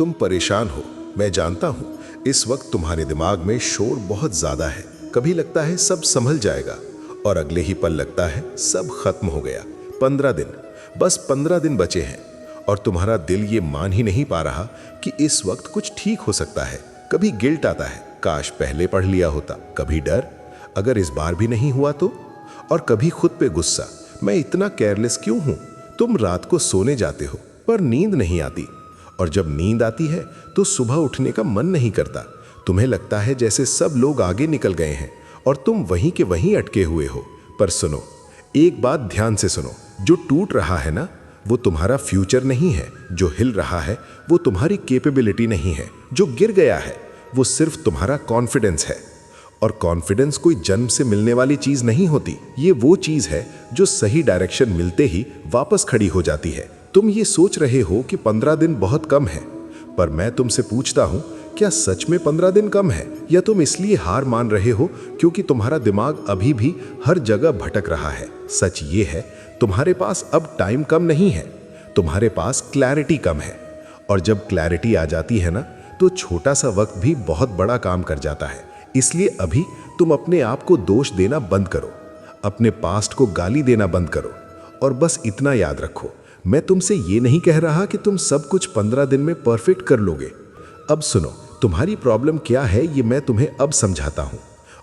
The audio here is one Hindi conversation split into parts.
तुम परेशान हो, मैं जानता हूँ। इस वक्त तुम्हारे दिमाग में शोर बहुत ज्यादा है। कभी लगता है सब संभल जाएगा और अगले ही पल लगता है सब खत्म हो गया। 15 दिन, बस 15 दिन बचे हैं और तुम्हारा दिल ये मान ही नहीं पा रहा कि इस वक्त कुछ ठीक हो सकता है। कभी गिल्ट आता है, काश पहले पढ़ लिया होता। कभी डर, अगर इस बार भी नहीं हुआ तो। और कभी खुद पे गुस्सा, मैं इतना केयरलेस क्यों हूँ। तुम रात को सोने जाते हो पर नींद नहीं आती, और जब नींद आती है तो सुबह उठने का मन नहीं करता। तुम्हें लगता है जैसे सब लोग आगे निकल गए हैं और तुम वहीं के वहीं अटके हुए हो। पर सुनो, एक बात ध्यान से सुनो, जो टूट रहा है ना, वो तुम्हारा फ्यूचर नहीं है। जो हिल रहा है वो तुम्हारी कैपेबिलिटी नहीं है। जो गिर गया है वो सिर्फ तुम्हारा कॉन्फिडेंस है। और कॉन्फिडेंस कोई जन्म से मिलने वाली चीज नहीं होती। ये वो चीज है जो सही डायरेक्शन मिलते ही वापस खड़ी हो जाती है। तुम ये सोच रहे हो कि 15 दिन बहुत कम है, पर मैं तुमसे पूछता हूँ, क्या सच में 15 दिन कम है, या तुम इसलिए हार मान रहे हो क्योंकि तुम्हारा दिमाग अभी भी हर जगह भटक रहा है। सच ये है, तुम्हारे पास अब टाइम कम नहीं है, तुम्हारे पास क्लैरिटी कम है। और जब क्लैरिटी आ जाती है ना, तो छोटा सा वक्त भी बहुत बड़ा काम कर जाता है। इसलिए अभी तुम अपने आप को दोष देना बंद करो, अपने पास्ट को गाली देना बंद करो, और बस इतना याद रखो, मैं तुमसे ये नहीं कह रहा कि तुम सब कुछ 15 दिन में परफेक्ट कर लोगे। अब सुनो, तुम्हारी प्रॉब्लम क्या है ये मैं तुम्हें अब समझाता हूँ,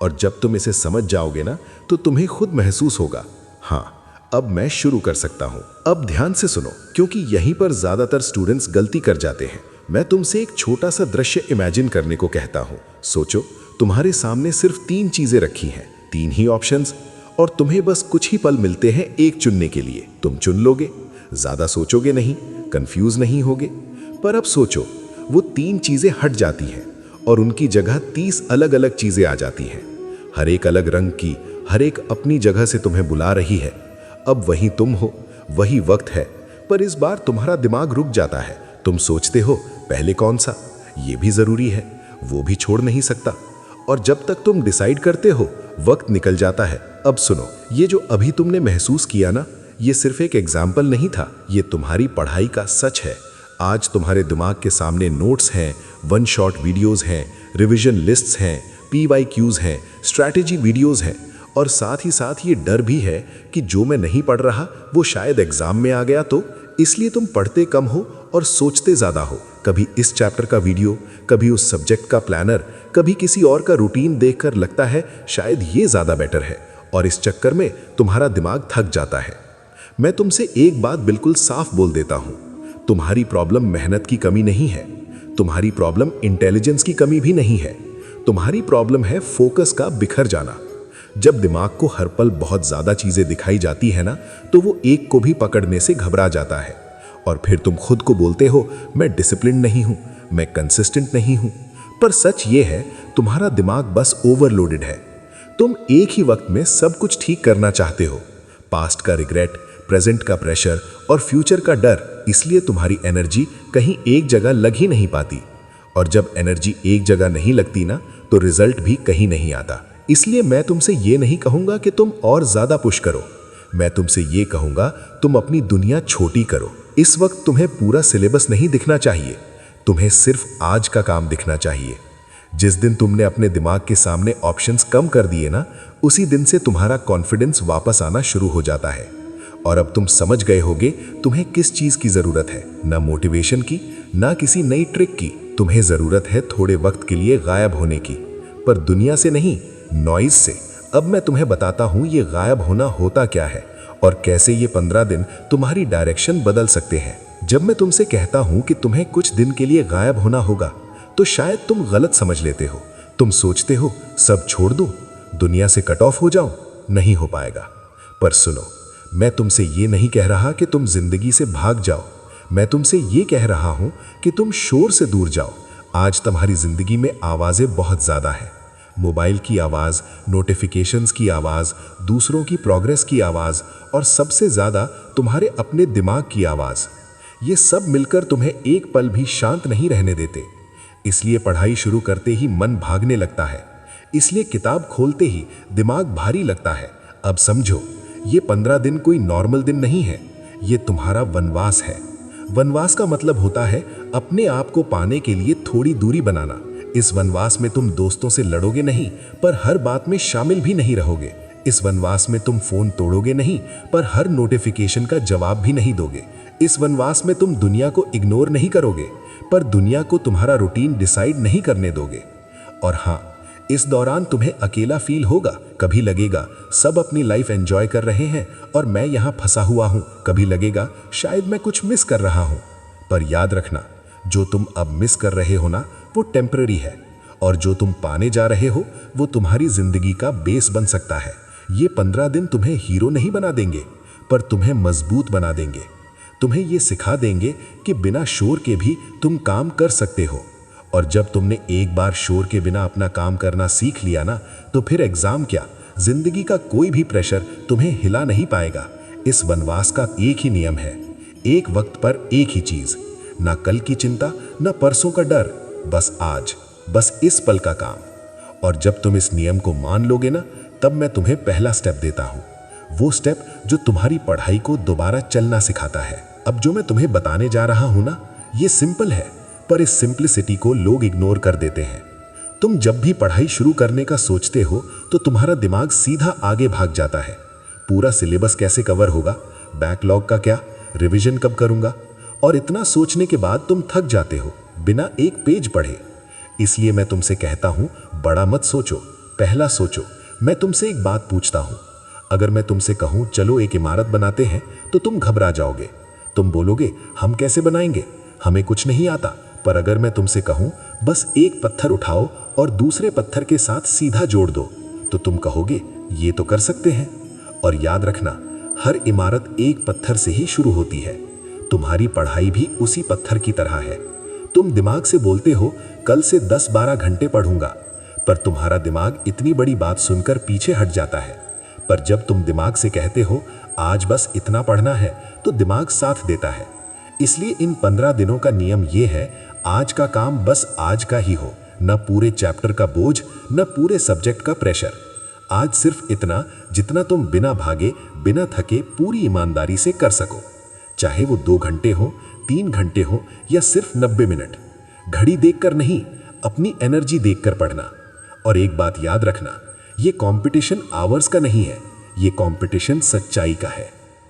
और जब तुम इसे समझ जाओगे ना, तो तुम्हें खुद महसूस होगा, हाँ अब मैं शुरू कर सकता हूँ। अब ध्यान से सुनो, क्योंकि यहीं पर ज्यादातर स्टूडेंट्स गलती कर जाते हैं। मैं तुमसे एक छोटा सा दृश्य इमेजिन करने को कहता हूँ। सोचो, तुम्हारे सामने सिर्फ 3 चीजें रखी हैं, 3 ही ऑप्शंस, और तुम्हें बस कुछ ही पल मिलते हैं एक चुनने के लिए। तुम चुन लोगे, ज्यादा सोचोगे नहीं, कंफ्यूज नहीं होगे। पर अब सोचो, वो 3 चीजें हट जाती हैं और उनकी जगह 30 अलग अलग चीजें आ जाती हैं, हर एक अलग रंग की, हर एक अपनी जगह से तुम्हें बुला रही है। अब वही तुम हो, वही वक्त है, पर इस बार तुम्हारा दिमाग रुक जाता है। तुम सोचते हो, पहले कौन सा, ये भी जरूरी है, वो भी छोड़ नहीं सकता। और जब तक तुम डिसाइड करते हो, वक्त निकल जाता है। अब सुनो, ये जो अभी तुमने महसूस किया ना, ये सिर्फ एक एग्जाम्पल नहीं था, ये तुम्हारी पढ़ाई का सच है। आज तुम्हारे दिमाग के सामने नोट्स हैं, 1 शॉट वीडियोस हैं, रिवीजन लिस्ट्स हैं, PYQs हैं, स्ट्रैटेजी वीडियोस हैं, और साथ ही साथ ये डर भी है कि जो मैं नहीं पढ़ रहा वो शायद एग्जाम में आ गया तो। इसलिए तुम पढ़ते कम हो और सोचते ज़्यादा हो। कभी इस चैप्टर का वीडियो, कभी उस सब्जेक्ट का प्लानर, कभी किसी और का रूटीन देखकर लगता है शायद ये ज़्यादा बेटर है, और इस चक्कर में तुम्हारा दिमाग थक जाता है। मैं तुमसे एक बात बिल्कुल साफ बोल देता हूँ, तुम्हारी प्रॉब्लम मेहनत की कमी नहीं है, तुम्हारी प्रॉब्लम इंटेलिजेंस की कमी भी नहीं है, तुम्हारी प्रॉब्लम है फोकस का बिखर जाना। जब दिमाग को हर पल बहुत ज़्यादा चीज़ें दिखाई जाती है ना, तो वो एक को भी पकड़ने से घबरा जाता है, और फिर तुम खुद को बोलते हो, मैं डिसिप्लिन नहीं हूँ, मैं कंसिस्टेंट नहीं हूँ। पर सच ये है, तुम्हारा दिमाग बस ओवरलोडेड है। तुम एक ही वक्त में सब कुछ ठीक करना चाहते हो, पास्ट का रिग्रेट, प्रेजेंट का प्रेशर और फ्यूचर का डर। इसलिए तुम्हारी एनर्जी कहीं एक जगह लग ही नहीं पाती, और जब एनर्जी एक जगह नहीं लगती ना, तो रिजल्ट भी कहीं नहीं आता। इसलिए मैं तुमसे ये नहीं कहूँगा कि तुम और ज़्यादा पुश करो, मैं तुमसे ये कहूँगा, तुम अपनी दुनिया छोटी करो। इस वक्त तुम्हें पूरा सिलेबस नहीं दिखना चाहिए, तुम्हें सिर्फ आज का काम दिखना चाहिए। जिस दिन तुमने अपने दिमाग के सामने ऑप्शंस कम कर दिए ना, उसी दिन से तुम्हारा कॉन्फिडेंस वापस आना शुरू हो जाता है। और अब तुम समझ गए होगे तुम्हें किस चीज़ की ज़रूरत है, ना मोटिवेशन की, ना किसी नई ट्रिक की। तुम्हें ज़रूरत है थोड़े वक्त के लिए गायब होने की, पर दुनिया से नहीं, नॉइज से। अब मैं तुम्हें बताता हूँ ये गायब होना होता क्या है और कैसे ये 15 दिन तुम्हारी डायरेक्शन बदल सकते हैं। जब मैं तुमसे कहता हूँ कि तुम्हें कुछ दिन के लिए गायब होना होगा, तो शायद तुम गलत समझ लेते हो। तुम सोचते हो सब छोड़ दूं, दुनिया से कट ऑफ हो जाऊं, नहीं हो पाएगा। पर सुनो, मैं तुमसे ये नहीं कह रहा कि तुम जिंदगी से भाग जाओ, मैं तुमसे ये कह रहा हूं कि तुम शोर से दूर जाओ। आज तुम्हारी जिंदगी में आवाज़ें बहुत ज़्यादा हैं, मोबाइल की आवाज़, नोटिफिकेशंस की आवाज़, दूसरों की प्रोग्रेस की आवाज़, और सबसे ज़्यादा तुम्हारे अपने दिमाग की आवाज़। ये सब मिलकर तुम्हें एक पल भी शांत नहीं रहने देते। इसलिए पढ़ाई शुरू करते ही मन भागने लगता है, इसलिए किताब खोलते ही दिमाग भारी लगता है। अब समझो, ये 15 दिन कोई नॉर्मल दिन नहीं है, ये तुम्हारा वनवास है। वनवास का मतलब होता है अपने आप को पाने के लिए थोड़ी दूरी बनाना। इस वनवास में तुम दोस्तों से लड़ोगे नहीं, पर हर बात में शामिल भी नहीं रहोगे। इस वनवास में तुम फोन तोड़ोगे नहीं, पर हर नोटिफिकेशन का जवाब भी नहीं दोगे। इस वनवास में तुम दुनिया को इग्नोर नहीं करोगे, पर दुनिया को तुम्हारा रूटीन डिसाइड नहीं करने दोगे। और हाँ, इस दौरान तुम्हें अकेला फील होगा। कभी लगेगा सब अपनी लाइफ एंजॉय कर रहे हैं और मैं यहाँ फंसा हुआ हूँ। कभी लगेगा शायद मैं कुछ मिस कर रहा हूँ। पर याद रखना, जो तुम अब मिस कर रहे हो ना, वो टेम्पररी है, और जो तुम पाने जा रहे हो वो तुम्हारी जिंदगी का बेस बन सकता है। ये 15 दिन तुम्हें हीरो नहीं बना देंगे, पर तुम्हें मजबूत बना देंगे। तुम्हें ये सिखा देंगे कि बिना शोर के भी तुम काम कर सकते हो। और जब तुमने एक बार शोर के बिना अपना काम करना सीख लिया ना, तो फिर एग्जाम क्या, जिंदगी का कोई भी प्रेशर तुम्हें हिला नहीं पाएगा। इस वनवास का एक ही नियम है, एक वक्त पर एक ही चीज, ना कल की चिंता, ना परसों का डर, बस आज, बस इस पल का काम। और जब तुम इस नियम को मान लोगे ना, तब मैं तुम्हें पहला स्टेप देता हूँ, वो स्टेप जो तुम्हारी पढ़ाई को दोबारा चलना सिखाता है। अब जो मैं तुम्हें बताने जा रहा हूँ ना, ये सिंपल है, पर इस सिंप्लिसिटी को लोग इग्नोर कर देते हैं। तुम जब भी पढ़ाई शुरू करने का सोचते हो तो तुम्हारा दिमाग सीधा आगे भाग जाता है। पूरा सिलेबस कैसे कवर होगा, बैकलॉग का क्या, रिवीजन कब करूंगा, और इतना सोचने के बाद तुम थक जाते हो बिना एक पेज पढ़े। इसलिए मैं तुमसे कहता हूं, बड़ा मत सोचो, पहला सोचो। मैं तुमसे एक बात पूछता हूं, अगर मैं तुमसे कहूं चलो एक इमारत बनाते हैं, तो तुम घबरा जाओगे। तुम बोलोगे हम कैसे बनाएंगे, हमें कुछ नहीं आता। पर अगर मैं तुमसे कहूं बस एक पत्थर उठाओ और दूसरे पत्थर के साथ सीधा जोड़ दो, तो तुम कहोगे ये तो कर सकते हैं। और याद रखना, हर इमारत एक पत्थर से ही शुरू होती है। तुम्हारी पढ़ाई भी उसी पत्थर की तरह है। तुम दिमाग से बोलते हो कल से 10-12 घंटे पढ़ूंगा, पर तुम्हारा दिमाग इतनी बड़ी बात सुनकर पीछे हट जाता है। पर जब तुम दिमाग से कहते हो आज बस इतना पढ़ना है, तो दिमाग साथ देता है। इसलिए इन 15 दिनों का नियम ये है, आज का काम बस आज का ही हो, न पूरे चैप्टर का बोझ, न पूरे सब्जेक्ट का प्रेशर। आज सिर्फ इतना जितना तुम बिना भागे, बिना थके, पूरी ईमानदारी से कर सको। चाहे वो 2 घंटे हो, 3 घंटे हो, या सिर्फ 90 मिनट। घड़ी देखकर नहीं, अपनी एनर्जी देखकर पढ़ना। और एक बात याद रखना, ये कंपटीशन आवर्स का नहीं है, ये कंपटीशन सच्चाई का है।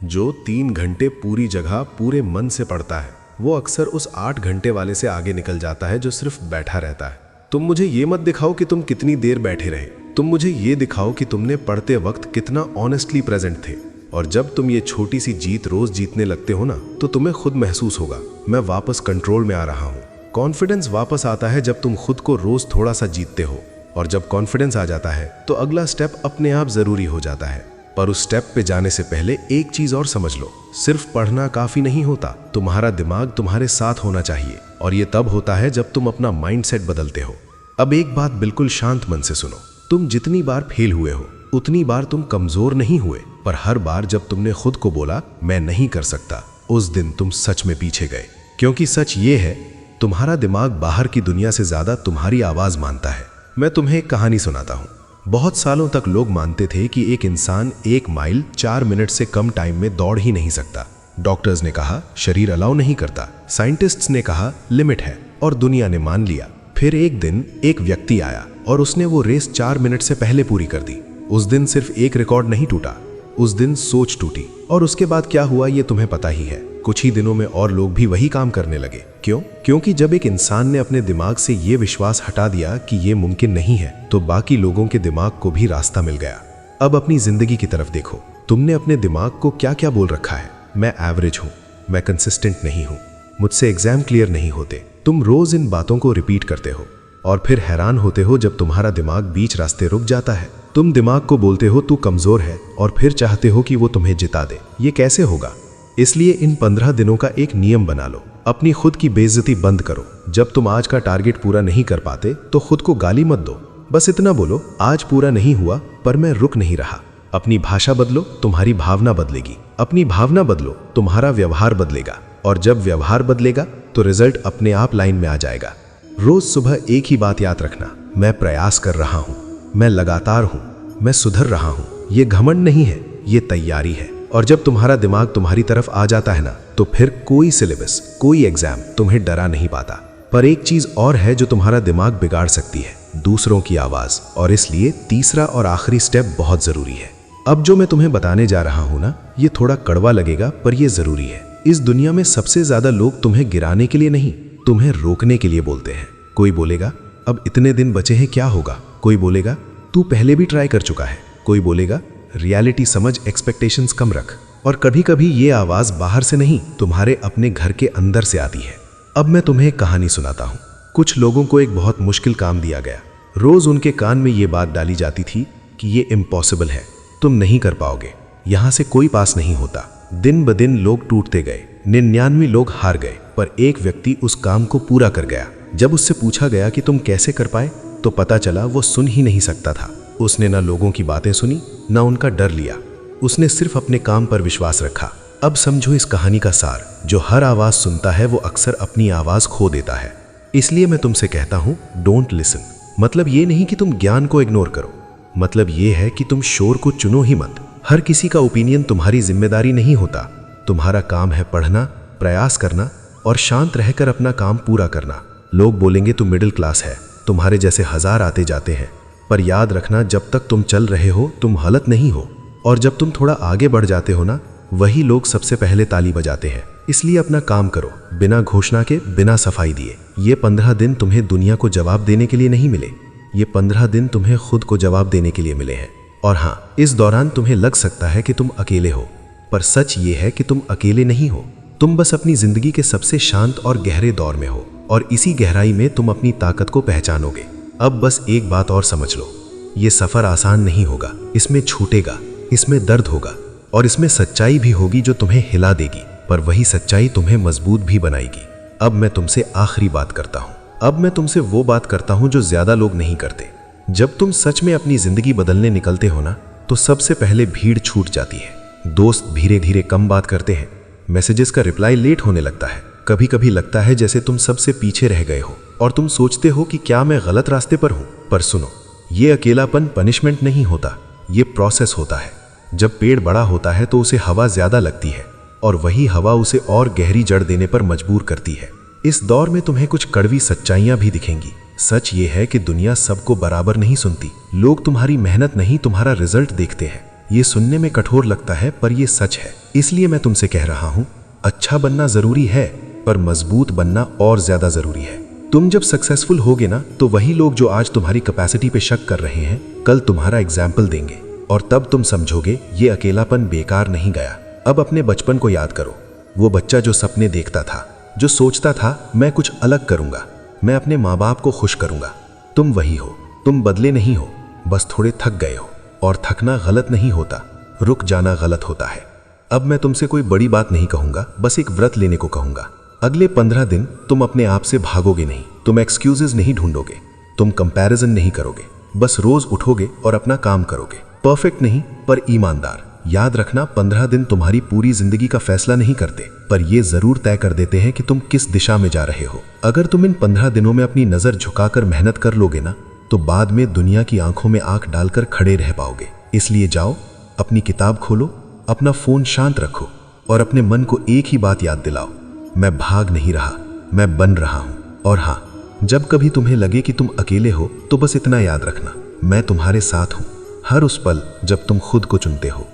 जो 3 घंटे पूरी जगह पूरे मन से पढ़ता है, वो अक्सर उस 8 घंटे वाले से आगे निकल जाता है जो सिर्फ बैठा रहता है। तुम मुझे ये मत दिखाओ कि तुम कितनी देर बैठे रहे, तुम मुझे ये दिखाओ कि तुमने पढ़ते वक्त कितना ऑनेस्टली प्रेजेंट थे। और जब तुम ये छोटी सी जीत रोज जीतने लगते हो ना, तो तुम्हें खुद महसूस होगा मैं वापस कंट्रोल में आ रहा हूँ। कॉन्फिडेंस वापस आता है जब तुम खुद को रोज थोड़ा सा जीतते हो। और जब कॉन्फिडेंस आ जाता है तो अगला स्टेप अपने आप जरूरी हो जाता है। पर उस स्टेप पे जाने से पहले एक चीज और समझ लो, सिर्फ पढ़ना काफी नहीं होता, तुम्हारा दिमाग तुम्हारे साथ होना चाहिए। और ये तब होता है जब तुम अपना माइंडसेट बदलते हो। अब एक बात बिल्कुल शांत मन से सुनो, तुम जितनी बार फेल हुए हो उतनी बार तुम कमजोर नहीं हुए, पर हर बार जब तुमने खुद को बोला मैं नहीं कर सकता, उस दिन तुम सच में पीछे गए। क्योंकि सच ये है, तुम्हारा दिमाग बाहर की दुनिया से ज्यादा तुम्हारी आवाज मानता है। मैं तुम्हें एक कहानी सुनाता हूँ। बहुत सालों तक लोग मानते थे कि एक इंसान 1 माइल 4 मिनट से कम टाइम में दौड़ ही नहीं सकता। डॉक्टर्स ने कहा शरीर अलाउ नहीं करता, साइंटिस्ट्स ने कहा लिमिट है, और दुनिया ने मान लिया। फिर एक दिन एक व्यक्ति आया और उसने वो रेस 4 मिनट से पहले पूरी कर दी। उस दिन सिर्फ एक रिकॉर्ड नहीं टूटा, उस दिन सोच टूटी। और उसके बाद क्या हुआ ये तुम्हें पता ही है। कुछ ही दिनों में और लोग भी वही काम करने लगे। क्यों? क्योंकि जब एक इंसान ने अपने दिमाग से ये विश्वास हटा दिया कि ये मुमकिन नहीं है, तो बाकी लोगों के दिमाग को भी रास्ता मिल गया। अब अपनी जिंदगी की तरफ देखो, तुमने अपने दिमाग को क्या क्या बोल रखा है। मैं एवरेज हूँ, मैं कंसिस्टेंट नहीं हूँ, मुझसे एग्जाम क्लियर नहीं होते। तुम रोज इन बातों को रिपीट करते हो और फिर हैरान होते हो जब तुम्हारा दिमाग बीच रास्ते रुक जाता है। तुम दिमाग को बोलते हो तू कमजोर है और फिर चाहते हो कि वो तुम्हें जिता दे। ये कैसे होगा? इसलिए इन 15 दिनों का एक नियम बना लो, अपनी खुद की बेइज्जती बंद करो। जब तुम आज का टारगेट पूरा नहीं कर पाते तो खुद को गाली मत दो, बस इतना बोलो आज पूरा नहीं हुआ पर मैं रुक नहीं रहा। अपनी भाषा बदलो, तुम्हारी भावना बदलेगी। अपनी भावना बदलो, तुम्हारा व्यवहार बदलेगा। और जब व्यवहार बदलेगा तो रिजल्ट अपने आप लाइन में आ जाएगा। रोज सुबह एक ही बात याद रखना, मैं प्रयास कर रहा हूँ, मैं लगातार हूँ, मैं सुधर रहा हूँ। ये घमंड नहीं है, ये तैयारी है। और जब तुम्हारा दिमाग तुम्हारी तरफ आ जाता है ना, तो फिर कोई सिलेबस, कोई एग्जाम तुम्हें डरा नहीं पाता। पर एक चीज और है जो तुम्हारा दिमाग बिगाड़ सकती है, दूसरों की आवाज। और इसलिए तीसरा और आखिरी स्टेप बहुत जरूरी है। अब जो मैं तुम्हें बताने जा रहा हूं ना, ये थोड़ा कड़वा लगेगा पर यह जरूरी है। इस दुनिया में सबसे ज्यादा लोग तुम्हें गिराने के लिए नहीं, तुम्हें रोकने के लिए बोलते हैं। कोई बोलेगा अब इतने दिन बचे हैं, क्या होगा। कोई बोलेगा तू पहले भी ट्राई कर चुका है। कोई बोलेगा रियलिटी समझ, एक्सपेक्टेशंस कम रख। और कभी कभी ये आवाज बाहर से नहीं, तुम्हारे अपने घर के अंदर से आती है। अब मैं तुम्हें एक कहानी सुनाता हूँ। कुछ लोगों को एक बहुत मुश्किल काम दिया गया। रोज उनके कान में ये बात डाली जाती थी कि ये इम्पॉसिबल है, तुम नहीं कर पाओगे, यहां से कोई पास नहीं होता। दिन ब दिन लोग टूटते गए, 99 लोग हार गए, पर एक व्यक्ति उस काम को पूरा कर गया। जब उससे पूछा गया कि तुम कैसे कर पाए, तो पता चला वो सुन ही नहीं सकता था। उसने ना लोगों की बातें सुनी, ना उनका डर लिया। उसने सिर्फ अपने काम पर विश्वास रखा। अब समझो इस कहानी का सार, जो हर आवाज सुनता है वो अक्सर अपनी आवाज खो देता है। इसलिए मैं तुमसे कहता हूं, डोंट लिसन। मतलब ये नहीं कि तुम ज्ञान को इग्नोर करो, मतलब ये है कि तुम शोर को चुनो ही मत। हर किसी का ओपिनियन तुम्हारी जिम्मेदारी नहीं होता। तुम्हारा काम है पढ़ना, प्रयास करना और शांत रहकर अपना काम पूरा करना। लोग बोलेंगे तुम मिडिल क्लास है, तुम्हारे जैसे हजार आते जाते हैं, पर याद रखना जब तक तुम चल रहे हो तुम हालत नहीं हो, और जब तुम थोड़ा आगे बढ़ जाते हो ना, वही लोग सबसे पहले ताली बजाते हैं। इसलिए अपना काम करो, बिना घोषणा के, बिना सफाई दिए। ये 15 दिन तुम्हें दुनिया को जवाब देने के लिए नहीं मिले, ये 15 दिन तुम्हें खुद को जवाब देने के लिए मिले हैं। और हाँ, इस दौरान तुम्हें लग सकता है कि तुम अकेले हो, पर सच ये है कि तुम अकेले नहीं हो। तुम बस अपनी जिंदगी के सबसे शांत और गहरे दौर में हो, और इसी गहराई में तुम अपनी ताकत को पहचानोगे। अब बस एक बात और समझ लो, ये सफर आसान नहीं होगा, इसमें छूटेगा, इसमें दर्द होगा, और इसमें सच्चाई भी होगी जो तुम्हें हिला देगी, पर वही सच्चाई तुम्हें मजबूत भी बनाएगी। अब मैं तुमसे आखिरी बात करता हूँ। अब मैं तुमसे वो बात करता हूँ जो ज्यादा लोग नहीं करते। जब तुम सच में अपनी जिंदगी बदलने निकलते हो ना, तो सबसे पहले भीड़ छूट जाती है। दोस्त धीरे धीरे कम बात करते हैं, मैसेजेस का रिप्लाई लेट होने लगता है। कभी कभी लगता है जैसे तुम सबसे पीछे रह गए हो, और तुम सोचते हो कि क्या मैं गलत रास्ते पर हूँ। पर सुनो, ये अकेलापन पनिशमेंट नहीं होता, ये प्रोसेस होता है। जब पेड़ बड़ा होता है तो उसे हवा ज्यादा लगती है, और वही हवा उसे और गहरी जड़ देने पर मजबूर करती है। इस दौर में तुम्हें कुछ कड़वी सच्चाइयां भी दिखेंगी। सच ये है कि दुनिया सबको बराबर नहीं सुनती। लोग तुम्हारी मेहनत नहीं, तुम्हारा रिजल्ट देखते हैं। ये सुनने में कठोर लगता है, पर ये सच है। इसलिए मैं तुमसे कह रहा हूं, अच्छा बनना जरूरी है, पर मजबूत बनना और ज्यादा जरूरी है। तुम जब सक्सेसफुल होगे ना, तो वही लोग जो आज तुम्हारी कैपेसिटी पे शक कर रहे हैं, कल तुम्हारा एग्जाम्पल देंगे, और तब तुम समझोगे ये अकेलापन बेकार नहीं गया। अब अपने बचपन को याद करो, वो बच्चा जो सपने देखता था, जो सोचता था मैं कुछ अलग करूंगा, मैं अपने माँ बाप को खुश करूंगा। तुम वही हो, तुम बदले नहीं हो, बस थोड़े थक गए हो। और थकना गलत नहीं होता, रुक जाना गलत होता है। अब मैं तुमसे कोई बड़ी बात नहीं कहूंगा, बस एक व्रत लेने को कहूंगा। अगले 15 दिन तुम अपने आप से भागोगे नहीं, तुम एक्सक्यूजेस नहीं ढूंढोगे, तुम कंपैरिजन नहीं करोगे, बस रोज उठोगे और अपना काम करोगे। परफेक्ट नहीं, पर ईमानदार। याद रखना, 15 दिन तुम्हारी पूरी जिंदगी का फैसला नहीं करते, पर ये जरूर तय कर देते हैं कि तुम किस दिशा में जा रहे हो। अगर तुम इन 15 दिनों में अपनी नजर झुकाकर मेहनत कर लोगे ना, तो बाद में दुनिया की आंखों में आंख डालकर खड़े रह पाओगे। इसलिए जाओ, अपनी किताब खोलो, अपना फोन शांत रखो, और अपने मन को एक ही बात याद दिलाओ, मैं भाग नहीं रहा, मैं बन रहा हूं। और हाँ, जब कभी तुम्हें लगे कि तुम अकेले हो, तो बस इतना याद रखना, मैं तुम्हारे साथ हूं, हर उस पल जब तुम खुद को चुनते हो।